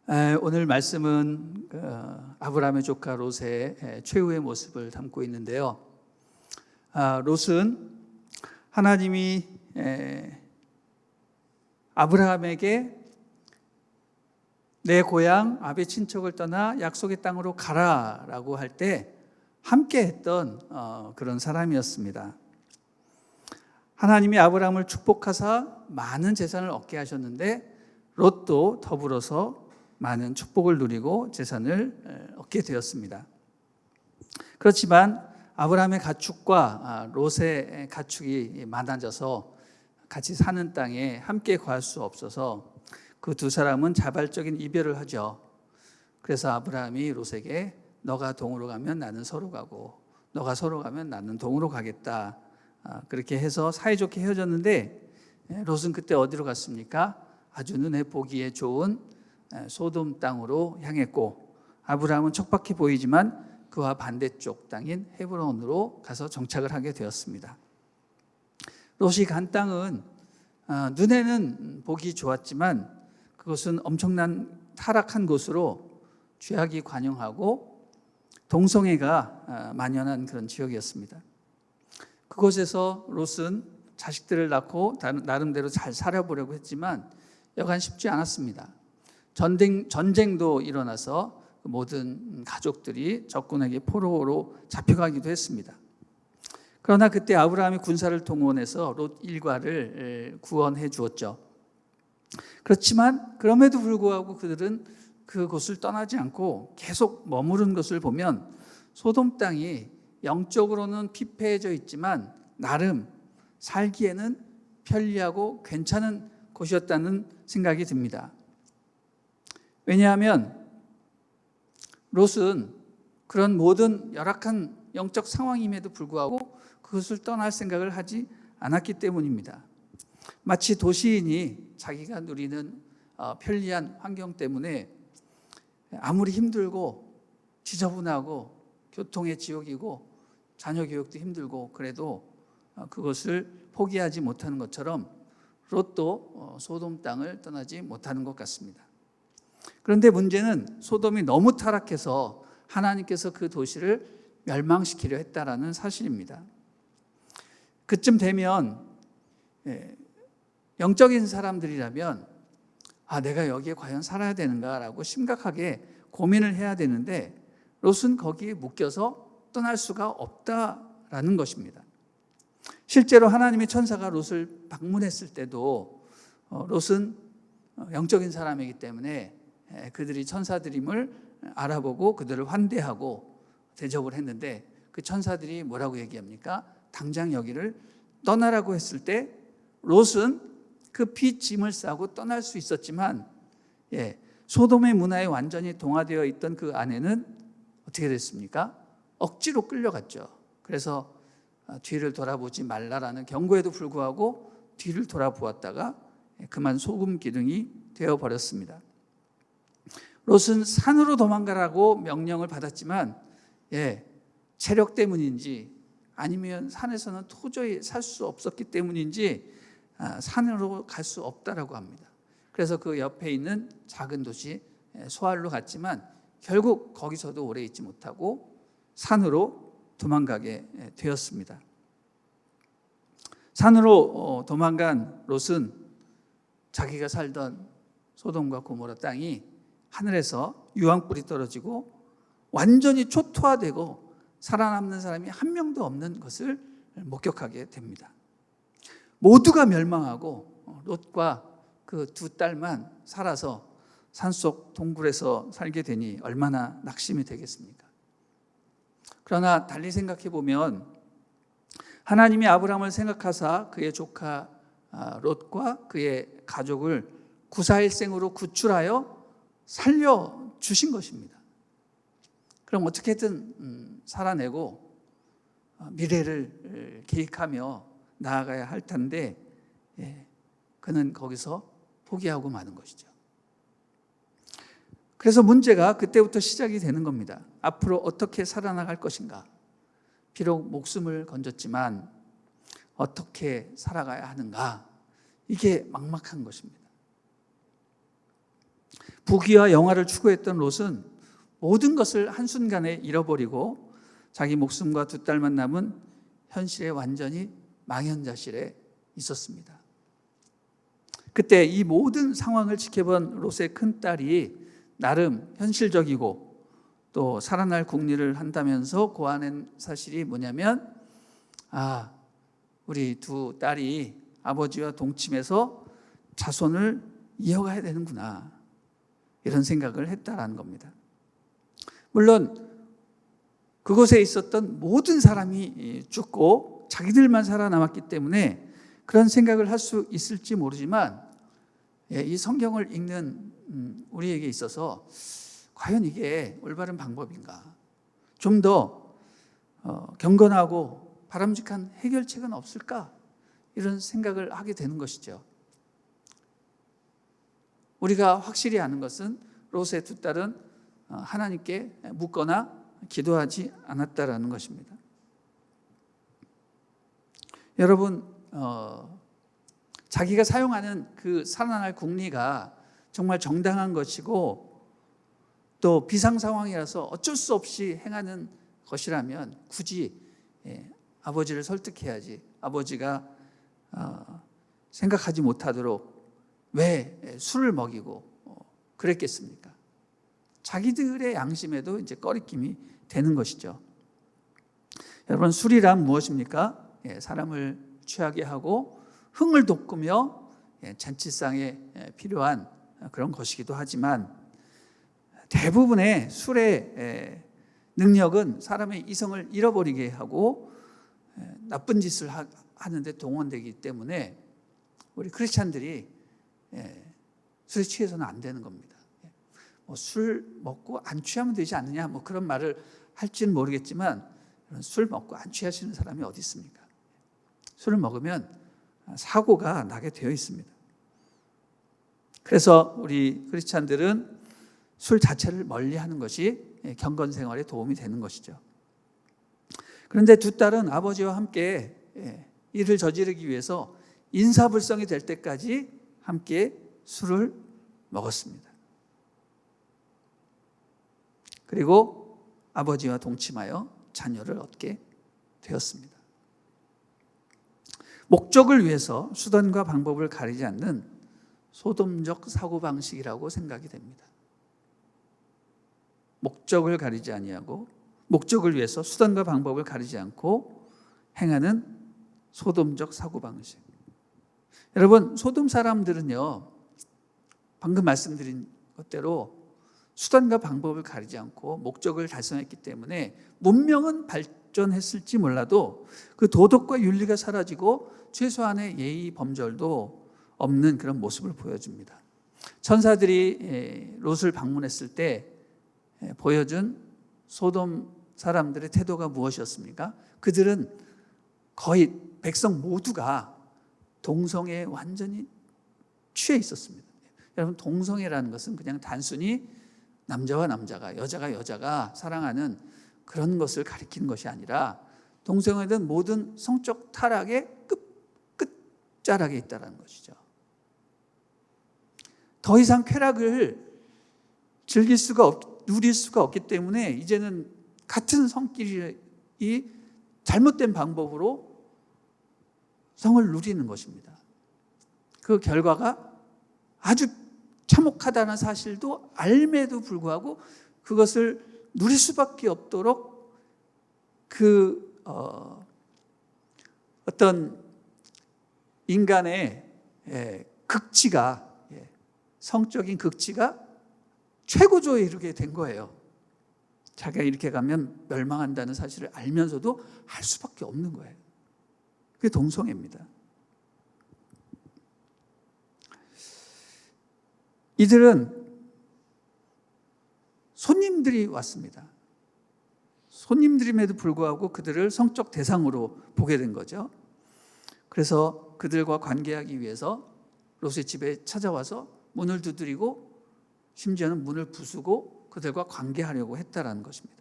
오늘 말씀은 아브라함의 조카 롯의 최후의 모습을 담고 있는데요. 롯은 하나님이 아브라함에게 내 고향 아베 친척을 떠나 약속의 땅으로 가라라고 할 때 함께 했던 그런 사람이었습니다. 하나님이 아브라함을 축복하사 많은 재산을 얻게 하셨는데 롯도 더불어서 많은 축복을 누리고 재산을 얻게 되었습니다. 그렇지만 아브라함의 가축과 롯의 가축이 많아져서 같이 사는 땅에 함께 거할 수 없어서 그 두 사람은 자발적인 이별을 하죠. 그래서 아브라함이 롯에게 너가 동으로 가면 나는 서로 가고 너가 서로 가면 나는 동으로 가겠다. 그렇게 해서 사이좋게 헤어졌는데 롯은 그때 어디로 갔습니까? 아주 눈에 보기에 좋은 소돔 땅으로 향했고 아브라함은 척박해 보이지만 그와 반대쪽 땅인 헤브론으로 가서 정착을 하게 되었습니다. 롯이 간 땅은 눈에는 보기 좋았지만 그것은 엄청난 타락한 곳으로 죄악이 관영하고 동성애가 만연한 그런 지역이었습니다. 그곳에서 롯은 자식들을 낳고 나름대로 잘 살아보려고 했지만 여간 쉽지 않았습니다. 전쟁도 일어나서 모든 가족들이 적군에게 포로로 잡혀가기도 했습니다. 그러나 그때 아브라함이 군사를 동원해서 롯 일가를 구원해 주었죠. 그렇지만 그럼에도 불구하고 그들은 그곳을 떠나지 않고 계속 머무른 것을 보면 소돔 땅이 영적으로는 피폐해져 있지만 나름 살기에는 편리하고 괜찮은 곳이었다는 생각이 듭니다. 왜냐하면 롯은 그런 모든 열악한 영적 상황임에도 불구하고 그것을 떠날 생각을 하지 않았기 때문입니다. 마치 도시인이 자기가 누리는 편리한 환경 때문에 아무리 힘들고 지저분하고 교통의 지옥이고 자녀 교육도 힘들고 그래도 그것을 포기하지 못하는 것처럼 롯도 소돔 땅을 떠나지 못하는 것 같습니다. 그런데 문제는 소돔이 너무 타락해서 하나님께서 그 도시를 멸망시키려 했다라는 사실입니다. 그쯤 되면 영적인 사람들이라면 내가 여기에 과연 살아야 되는가라고 심각하게 고민을 해야 되는데 롯은 거기에 묶여서 떠날 수가 없다라는 것입니다. 실제로 하나님의 천사가 롯을 방문했을 때도 롯은 영적인 사람이기 때문에 그들이 천사들임을 알아보고 그들을 환대하고 대접을 했는데 그 천사들이 뭐라고 얘기합니까? 당장 여기를 떠나라고 했을 때 롯은 그 핏짐을 싸고 떠날 수 있었지만 소돔의 문화에 완전히 동화되어 있던 그 아내는 어떻게 됐습니까? 억지로 끌려갔죠. 그래서 뒤를 돌아보지 말라라는 경고에도 불구하고 뒤를 돌아보았다가 그만 소금 기둥이 되어버렸습니다. 롯은 산으로 도망가라고 명령을 받았지만 체력 때문인지 아니면 산에서는 도저히 살 수 없었기 때문인지 산으로 갈 수 없다라고 합니다. 그래서 그 옆에 있는 작은 도시 소알로 갔지만 결국 거기서도 오래 있지 못하고 산으로 도망가게 되었습니다. 산으로 도망간 롯은 자기가 살던 소돔과 고모라 땅이 하늘에서 유황불이 떨어지고 완전히 초토화되고 살아남는 사람이 한 명도 없는 것을 목격하게 됩니다. 모두가 멸망하고 롯과 그 두 딸만 살아서 산속 동굴에서 살게 되니 얼마나 낙심이 되겠습니까? 그러나 달리 생각해 보면 하나님이 아브라함을 생각하사 그의 조카 롯과 그의 가족을 구사일생으로 구출하여 살려주신 것입니다. 그럼 어떻게든 살아내고 미래를 계획하며 나아가야 할 텐데 그는 거기서 포기하고 마는 것이죠. 그래서 문제가 그때부터 시작이 되는 겁니다. 앞으로 어떻게 살아나갈 것인가? 비록 목숨을 건졌지만 어떻게 살아가야 하는가? 이게 막막한 것입니다. 부귀와 영화를 추구했던 롯은 모든 것을 한순간에 잃어버리고 자기 목숨과 두 딸만 남은 현실에 완전히 망연자실해 있었습니다. 그때 이 모든 상황을 지켜본 롯의 큰딸이 나름 현실적이고 또 살아날 궁리를 한다면서 고안한 사실이 뭐냐면, 우리 두 딸이 아버지와 동침해서 자손을 이어가야 되는구나, 이런 생각을 했다라는 겁니다. 물론 그곳에 있었던 모든 사람이 죽고 자기들만 살아남았기 때문에 그런 생각을 할 수 있을지 모르지만, 이 성경을 읽는 우리에게 있어서 과연 이게 올바른 방법인가? 좀 더 경건하고 바람직한 해결책은 없을까? 이런 생각을 하게 되는 것이죠. 우리가 확실히 아는 것은 롯의 두 딸은 하나님께 묻거나 기도하지 않았다라는 것입니다. 여러분, 자기가 사용하는 그 살아날 궁리가 정말 정당한 것이고 또 비상 상황이라서 어쩔 수 없이 행하는 것이라면 굳이 아버지를 설득해야지, 아버지가 생각하지 못하도록 왜 술을 먹이고 그랬겠습니까? 자기들의 양심에도 이제 꺼리낌이 되는 것이죠. 여러분, 술이란 무엇입니까? 사람을 취하게 하고 흥을 돋구며 잔치상에 필요한 그런 것이기도 하지만, 대부분의 술의 능력은 사람의 이성을 잃어버리게 하고 나쁜 짓을 하는데 동원되기 때문에 우리 크리스찬들이 술에 취해서는 안 되는 겁니다. 술 먹고 안 취하면 되지 않느냐, 그런 말을 할지는 모르겠지만 술 먹고 안 취하시는 사람이 어디 있습니까? 술을 먹으면 사고가 나게 되어 있습니다. 그래서 우리 크리스찬들은 술 자체를 멀리하는 것이 경건 생활에 도움이 되는 것이죠. 그런데 두 딸은 아버지와 함께 일을 저지르기 위해서 인사불성이 될 때까지 함께 술을 먹었습니다. 그리고 아버지와 동침하여 자녀를 얻게 되었습니다. 목적을 위해서 수단과 방법을 가리지 않는 소돔적 사고방식이라고 생각이 됩니다. 목적을 가리지 아니하고 목적을 위해서 수단과 방법을 가리지 않고 행하는 소돔적 사고방식. 여러분, 소돔 사람들은요, 방금 말씀드린 것대로 수단과 방법을 가리지 않고 목적을 달성했기 때문에 문명은 발전했을지 몰라도 그 도덕과 윤리가 사라지고 최소한의 예의 범절도 없는 그런 모습을 보여줍니다. 천사들이 롯을 방문했을 때 보여준 소돔 사람들의 태도가 무엇이었습니까? 그들은 거의 백성 모두가 동성애에 완전히 취해 있었습니다. 여러분, 동성애라는 것은 그냥 단순히 남자와 남자가, 여자가 여자가 사랑하는 그런 것을 가리키는 것이 아니라 동성애는 모든 성적 타락의 끝자락에 있다는 것이죠. 더 이상 쾌락을 누릴 수가 없기 때문에 이제는 같은 성끼리 잘못된 방법으로 성을 누리는 것입니다. 그 결과가 아주 참혹하다는 사실도 알매도 불구하고 그것을 누릴 수밖에 없도록 어떤 인간의 극치가, 성적인 극치가 최고조에 이르게 된 거예요. 자기가 이렇게 가면 멸망한다는 사실을 알면서도 할 수밖에 없는 거예요. 그게 동성애입니다. 이들은 손님들이 왔습니다. 손님들임에도 불구하고 그들을 성적 대상으로 보게 된 거죠. 그래서 그들과 관계하기 위해서 롯의 집에 찾아와서 문을 두드리고 심지어는 문을 부수고 그들과 관계하려고 했다라는 것입니다.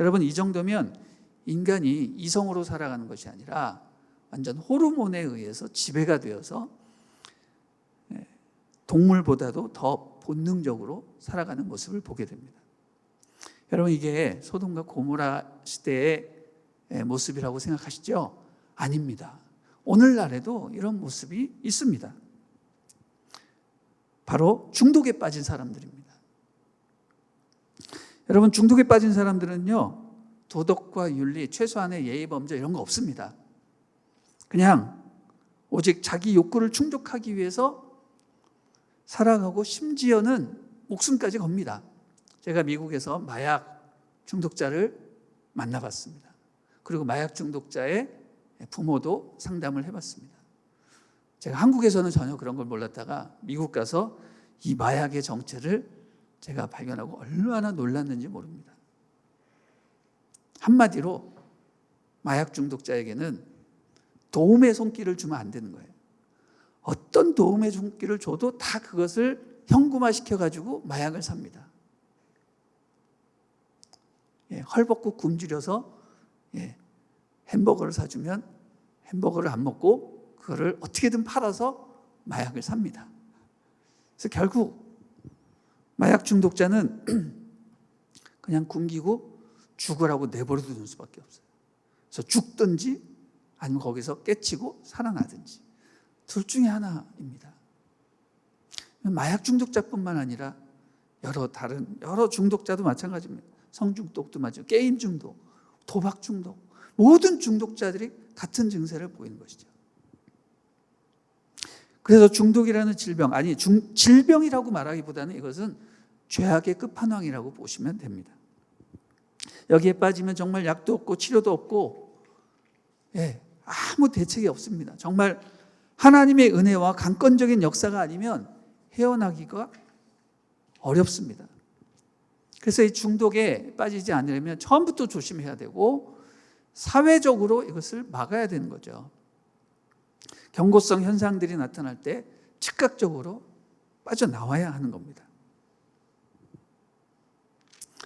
여러분, 이 정도면 인간이 이성으로 살아가는 것이 아니라 완전 호르몬에 의해서 지배가 되어서 동물보다도 더 본능적으로 살아가는 모습을 보게 됩니다. 여러분, 이게 소돔과 고모라 시대의 모습이라고 생각하시죠? 아닙니다. 오늘날에도 이런 모습이 있습니다. 바로 중독에 빠진 사람들입니다. 여러분, 중독에 빠진 사람들은요, 도덕과 윤리, 최소한의 예의 범죄 이런 거 없습니다. 그냥 오직 자기 욕구를 충족하기 위해서 살아가고 심지어는 목숨까지 겁니다. 제가 미국에서 마약 중독자를 만나봤습니다. 그리고 마약 중독자의 부모도 상담을 해봤습니다. 제가 한국에서는 전혀 그런 걸 몰랐다가 미국 가서 이 마약의 정체를 제가 발견하고 얼마나 놀랐는지 모릅니다. 한마디로 마약 중독자에게는 도움의 손길을 주면 안 되는 거예요. 어떤 도움의 손길을 줘도 다 그것을 현금화시켜가지고 마약을 삽니다. 헐벗고 굶주려서 햄버거를 사주면 햄버거를 안 먹고 그거를 어떻게든 팔아서 마약을 삽니다. 그래서 결국 마약 중독자는 그냥 굶기고 죽으라고 내버려 두는 수밖에 없어요. 그래서 죽든지 아니면 거기서 깨치고 살아나든지 둘 중에 하나입니다. 마약 중독자뿐만 아니라 여러 중독자도 마찬가지입니다. 성중독도 마찬가지고 게임 중독, 도박 중독, 모든 중독자들이 같은 증세를 보이는 것이죠. 그래서 중독이라는 질병, 질병이라고 말하기보다는 이것은 죄악의 끝판왕이라고 보시면 됩니다. 여기에 빠지면 정말 약도 없고 치료도 없고 아무 대책이 없습니다. 정말 하나님의 은혜와 강권적인 역사가 아니면 헤어나기가 어렵습니다. 그래서 이 중독에 빠지지 않으려면 처음부터 조심해야 되고 사회적으로 이것을 막아야 되는 거죠. 경고성 현상들이 나타날 때 즉각적으로 빠져나와야 하는 겁니다.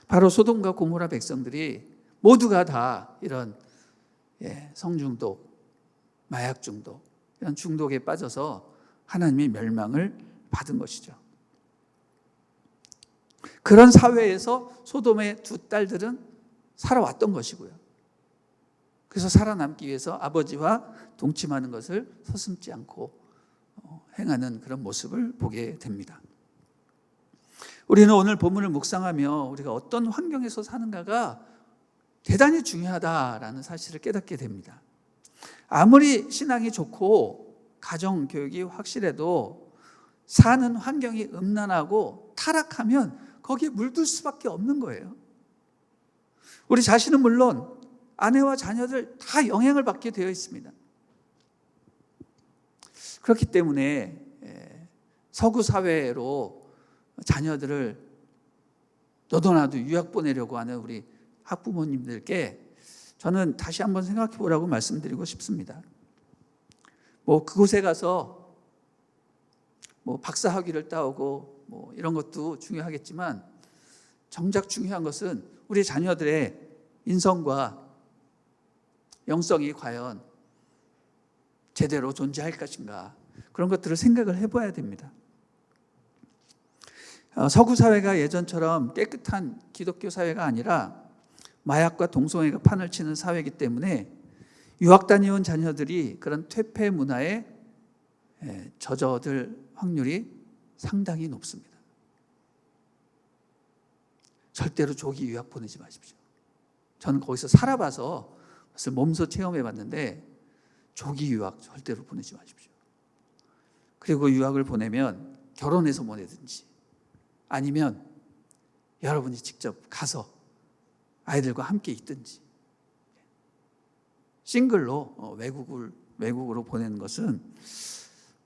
바로 소돔과 고모라 백성들이 모두가 다 이런 성중독, 마약 중독, 이런 중독에 빠져서 하나님의 멸망을 받은 것이죠. 그런 사회에서 소돔의 두 딸들은 살아왔던 것이고요. 그래서 살아남기 위해서 아버지와 동침하는 것을 서슴지 않고 행하는 그런 모습을 보게 됩니다. 우리는 오늘 본문을 묵상하며 우리가 어떤 환경에서 사는가가 대단히 중요하다라는 사실을 깨닫게 됩니다. 아무리 신앙이 좋고 가정 교육이 확실해도 사는 환경이 음란하고 타락하면 거기에 물들 수밖에 없는 거예요. 우리 자신은 물론 아내와 자녀들 다 영향을 받게 되어 있습니다. 그렇기 때문에 서구 사회로 자녀들을 너도나도 유학 보내려고 하는 우리 학부모님들께 저는 다시 한번 생각해 보라고 말씀드리고 싶습니다. 그곳에 가서 박사 학위를 따오고 이런 것도 중요하겠지만 정작 중요한 것은 우리 자녀들의 인성과 영성이 과연 제대로 존재할 것인가, 그런 것들을 생각을 해봐야 됩니다. 서구 사회가 예전처럼 깨끗한 기독교 사회가 아니라 마약과 동성애가 판을 치는 사회이기 때문에 유학 다녀온 자녀들이 그런 퇴폐 문화에 젖어들 확률이 상당히 높습니다. 절대로 조기 유학 보내지 마십시오. 저는 거기서 살아봐서 그것을 몸소 체험해 봤는데 조기 유학 절대로 보내지 마십시오. 그리고 유학을 보내면 결혼해서 보내든지 아니면 여러분이 직접 가서 아이들과 함께 있든지, 싱글로 외국으로 보내는 것은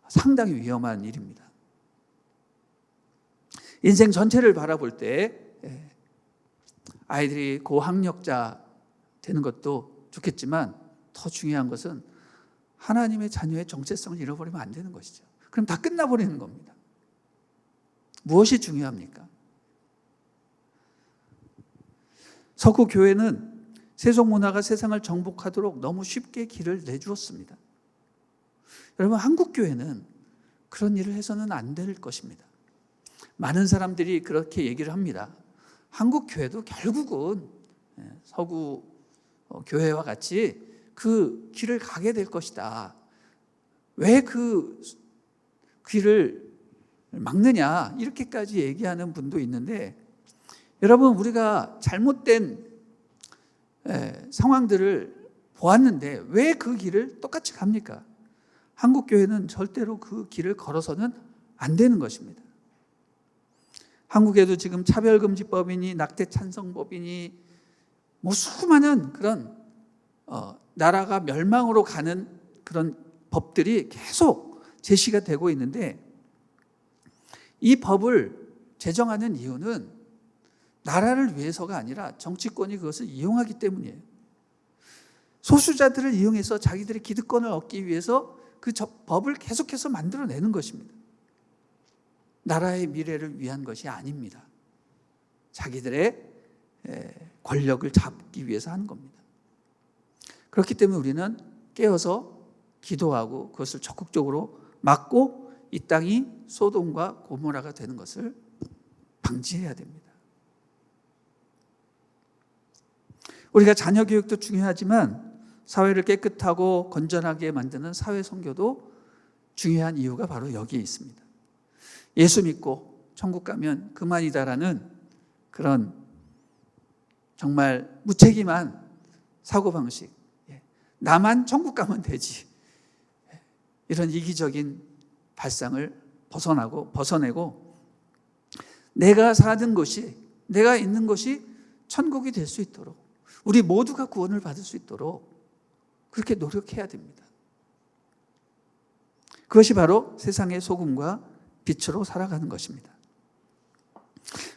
상당히 위험한 일입니다. 인생 전체를 바라볼 때 아이들이 고학력자 되는 것도 좋겠지만 더 중요한 것은 하나님의 자녀의 정체성을 잃어버리면 안 되는 것이죠. 그럼 다 끝나버리는 겁니다. 무엇이 중요합니까? 서구 교회는 세속 문화가 세상을 정복하도록 너무 쉽게 길을 내주었습니다. 여러분, 한국 교회는 그런 일을 해서는 안 될 것입니다. 많은 사람들이 그렇게 얘기를 합니다. 한국 교회도 결국은 서구 교회와 같이 그 길을 가게 될 것이다. 왜 그 길을 막느냐, 이렇게까지 얘기하는 분도 있는데, 여러분, 우리가 잘못된 상황들을 보았는데 왜 그 길을 똑같이 갑니까? 한국 교회는 절대로 그 길을 걸어서는 안 되는 것입니다. 한국에도 지금 차별금지법이니 낙태 찬성법이니 수많은 그런 나라가 멸망으로 가는 그런 법들이 계속 제시가 되고 있는데, 이 법을 제정하는 이유는 나라를 위해서가 아니라 정치권이 그것을 이용하기 때문이에요. 소수자들을 이용해서 자기들의 기득권을 얻기 위해서 그 법을 계속해서 만들어내는 것입니다. 나라의 미래를 위한 것이 아닙니다. 자기들의 권력을 잡기 위해서 하는 겁니다. 그렇기 때문에 우리는 깨어서 기도하고 그것을 적극적으로 막고 이 땅이 소돔과 고모라가 되는 것을 방지해야 됩니다. 우리가 자녀 교육도 중요하지만 사회를 깨끗하고 건전하게 만드는 사회 선교도 중요한 이유가 바로 여기에 있습니다. 예수 믿고 천국 가면 그만이다라는 그런 정말 무책임한 사고방식, 나만 천국 가면 되지, 이런 이기적인 발상을 벗어내고 내가 사는 곳이, 내가 있는 곳이 천국이 될 수 있도록, 우리 모두가 구원을 받을 수 있도록 그렇게 노력해야 됩니다. 그것이 바로 세상의 소금과 빛으로 살아가는 것입니다.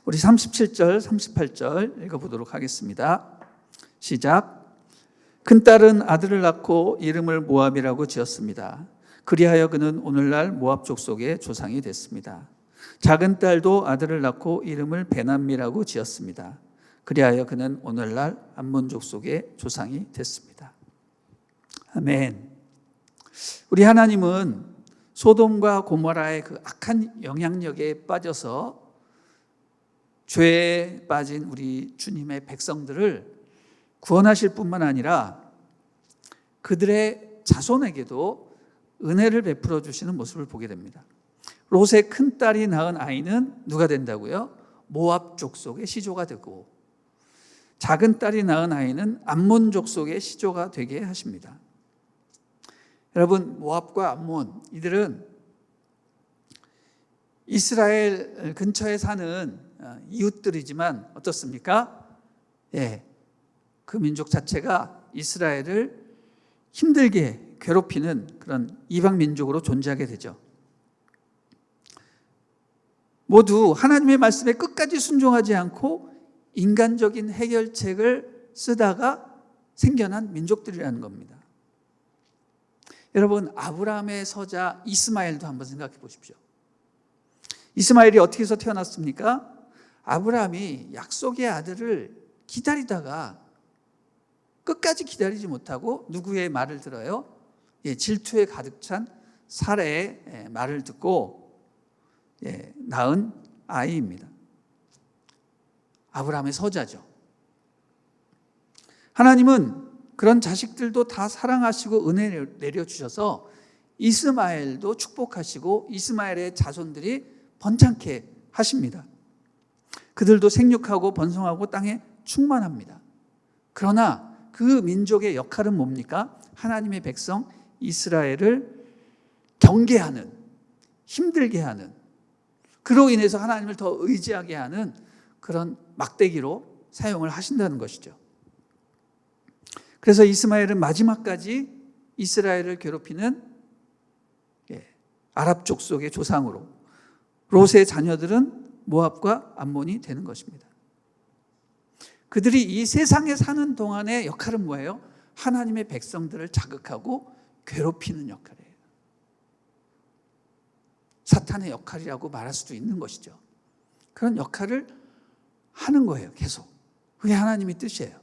우리 37절, 38절 읽어보도록 하겠습니다. 시작. 큰딸은 아들을 낳고 이름을 모압이라고 지었습니다. 그리하여 그는 오늘날 모압 족속의 조상이 됐습니다. 작은 딸도 아들을 낳고 이름을 베남미라고 지었습니다. 그리하여 그는 오늘날 암몬 족속의 조상이 됐습니다. 아멘. 우리 하나님은 소돔과 고모라의 그 악한 영향력에 빠져서 죄에 빠진 우리 주님의 백성들을 구원하실 뿐만 아니라 그들의 자손에게도 은혜를 베풀어 주시는 모습을 보게 됩니다. 롯의 큰딸이 낳은 아이는 누가 된다고요? 모압 족속의 시조가 되고, 작은 딸이 낳은 아이는 암몬 족속의 시조가 되게 하십니다. 여러분, 모압과 암몬, 이들은 이스라엘 근처에 사는 이웃들이지만 어떻습니까? 그 민족 자체가 이스라엘을 힘들게 괴롭히는 그런 이방 민족으로 존재하게 되죠. 모두 하나님의 말씀에 끝까지 순종하지 않고 인간적인 해결책을 쓰다가 생겨난 민족들이라는 겁니다. 여러분, 아브라함의 서자 이스마엘도 한번 생각해 보십시오. 이스마엘이 어떻게 해서 태어났습니까? 아브라함이 약속의 아들을 기다리다가 끝까지 기다리지 못하고 누구의 말을 들어요? 질투에 가득 찬 사레의 말을 듣고 낳은 아이입니다. 아브라함의 서자죠. 하나님은 그런 자식들도 다 사랑하시고 은혜 내려주셔서 이스마엘도 축복하시고 이스마엘의 자손들이 번창케 하십니다. 그들도 생육하고 번성하고 땅에 충만합니다. 그러나 그 민족의 역할은 뭡니까? 하나님의 백성 이스라엘을 경계하는, 힘들게 하는, 그로 인해서 하나님을 더 의지하게 하는 그런 막대기로 사용을 하신다는 것이죠. 그래서 이스마엘은 마지막까지 이스라엘을 괴롭히는 아랍 족속의 조상으로, 롯의 자녀들은 모압과 암몬이 되는 것입니다. 그들이 이 세상에 사는 동안의 역할은 뭐예요? 하나님의 백성들을 자극하고 괴롭히는 역할이에요. 사탄의 역할이라고 말할 수도 있는 것이죠. 그런 역할을 하는 거예요, 계속. 그게 하나님의 뜻이에요.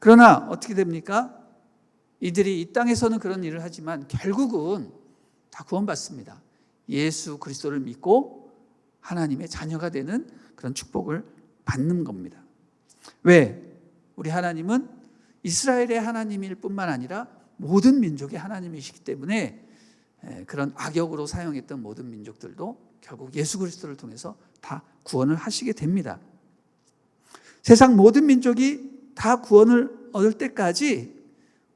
그러나 어떻게 됩니까? 이들이 이 땅에서는 그런 일을 하지만 결국은 다 구원받습니다. 예수 그리스도를 믿고 하나님의 자녀가 되는 그런 축복을 받는 겁니다. 왜? 우리 하나님은 이스라엘의 하나님일 뿐만 아니라 모든 민족의 하나님이시기 때문에 그런 악역으로 사용했던 모든 민족들도 결국 예수 그리스도를 통해서 다 구원을 하시게 됩니다. 세상 모든 민족이 다 구원을 얻을 때까지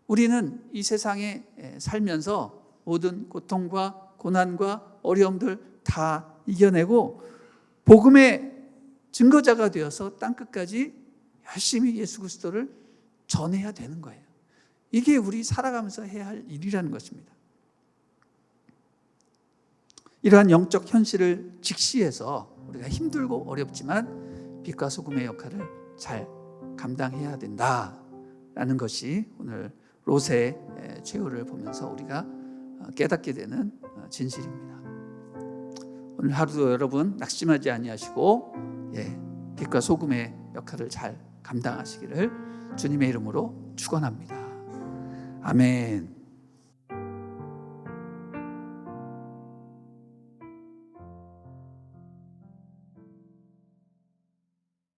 우리는 이 세상에 살면서 모든 고통과 고난과 어려움들 다 이겨내고 복음의 증거자가 되어서 땅끝까지 열심히 예수 그리스도를 전해야 되는 거예요. 이게 우리 살아가면서 해야 할 일이라는 것입니다. 이러한 영적 현실을 직시해서 우리가 힘들고 어렵지만 빛과 소금의 역할을 잘 감당해야 된다라는 것이 오늘 롯의 최후를 보면서 우리가 깨닫게 되는 진실입니다. 오늘 하루도 여러분 낙심하지 아니하시고 빛과 소금의 역할을 잘 감당하시기를 주님의 이름으로 축원합니다. 아멘.